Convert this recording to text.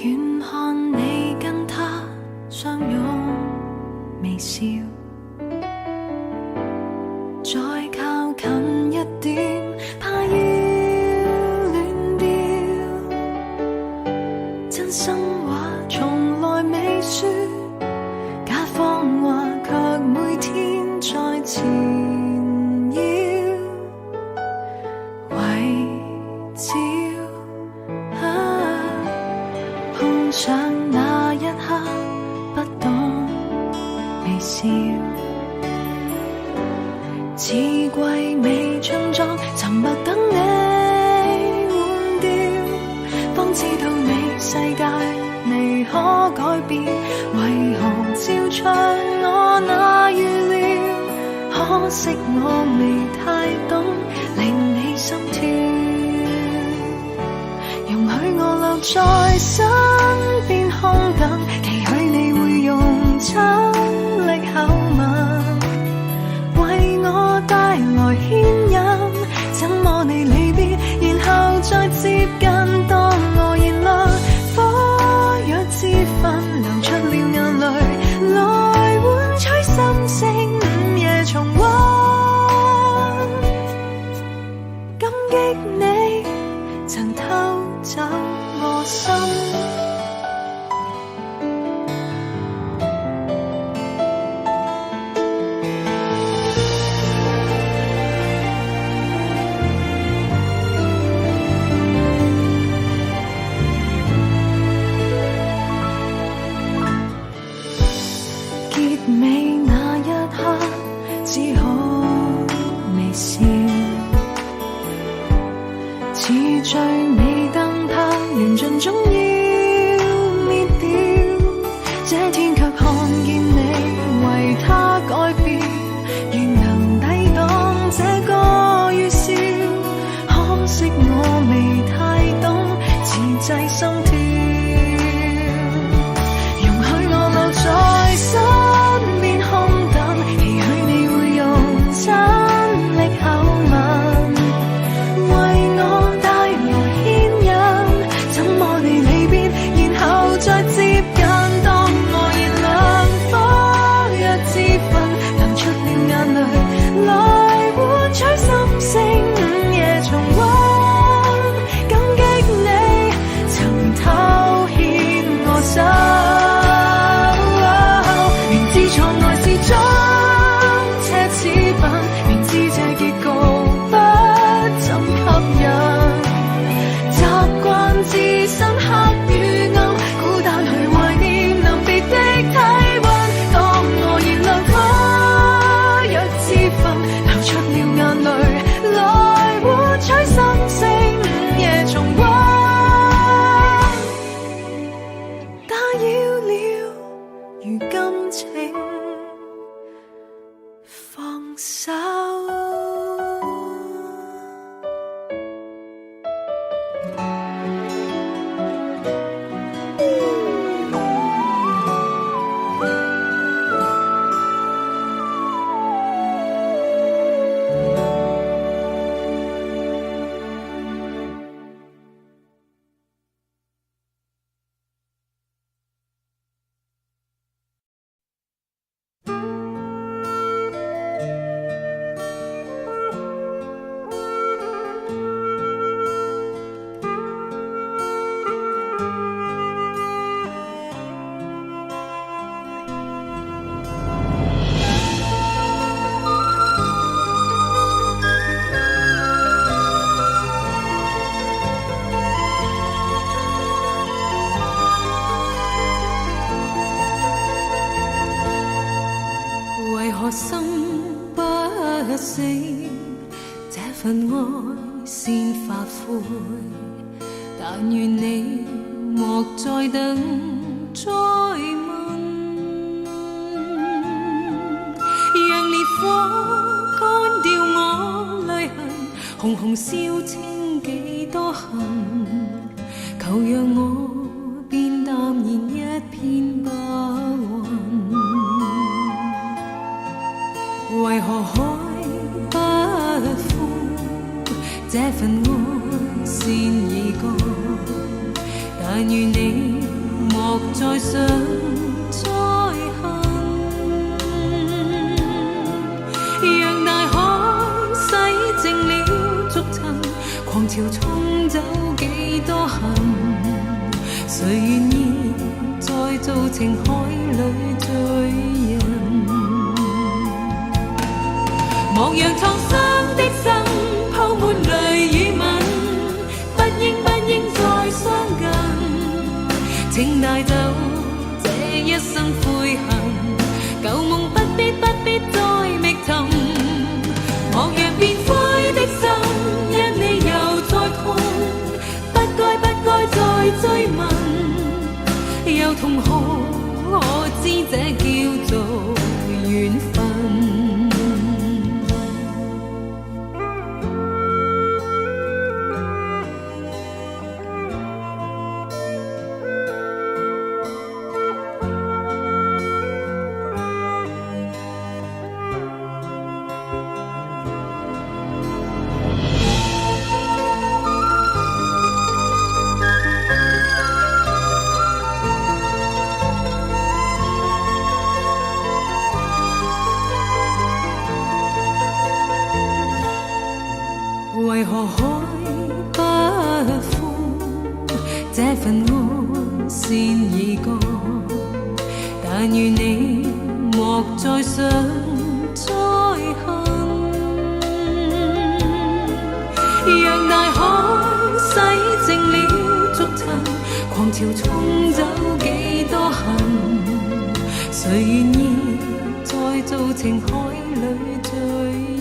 願看你跟他相擁微笑，再靠近一點，怕要亂掉。真心話從來未說，假謊話卻每天在纏繞，圍繞。碰上那一刻，不懂微笑，似季尾春裝，沉默等你換掉，方知道你世界未可改變，為何照唱我那預料？可惜我未太懂，令你心跳，容許我留在身邊空等，期許你會用親力口吻為我帶來牽引，怎麼你離別然後再接近，當我燃亮火藥之分，流出了眼淚來換取心聲，午夜重溫，感激你曾偷走我心。結尾那一刻，只好微笑，似最美燈泡，緣盡終要滅掉。這天卻看見你為他改變，願能抵擋這個預兆。可惜我未太懂自制心跳，容許我留在身邊空等，期許你會用親力口吻為我帶來牽引，怎麼你離別然後再接近，當我燃亮火藥之分，流出了眼淚來換取心聲，午夜重溫，感激你曾偷牽我手。心不死，這份愛先發灰，但願你莫再等再問，讓烈火乾掉我淚痕，紅紅燒清幾多恨，求讓我變淡然一片白雲。為何海不枯？這份愛先已乾，但願你莫再想再恨，讓大海洗淨了逐塵，狂潮沖走幾多恨，誰願意再做情海裏罪人？莫讓創傷的心鋪滿淚與吻，不應再相近，請帶走這一生悔恨，舊夢不必再覓尋。莫讓變灰的心因你又再痛，不該再追問，又痛哭可知這叫做緣分。為何海不枯？這份愛線已過，但願你莫再想再恨。讓大海洗淨了逐塵，狂潮沖走幾多恨，誰願意再做情海裏罪人？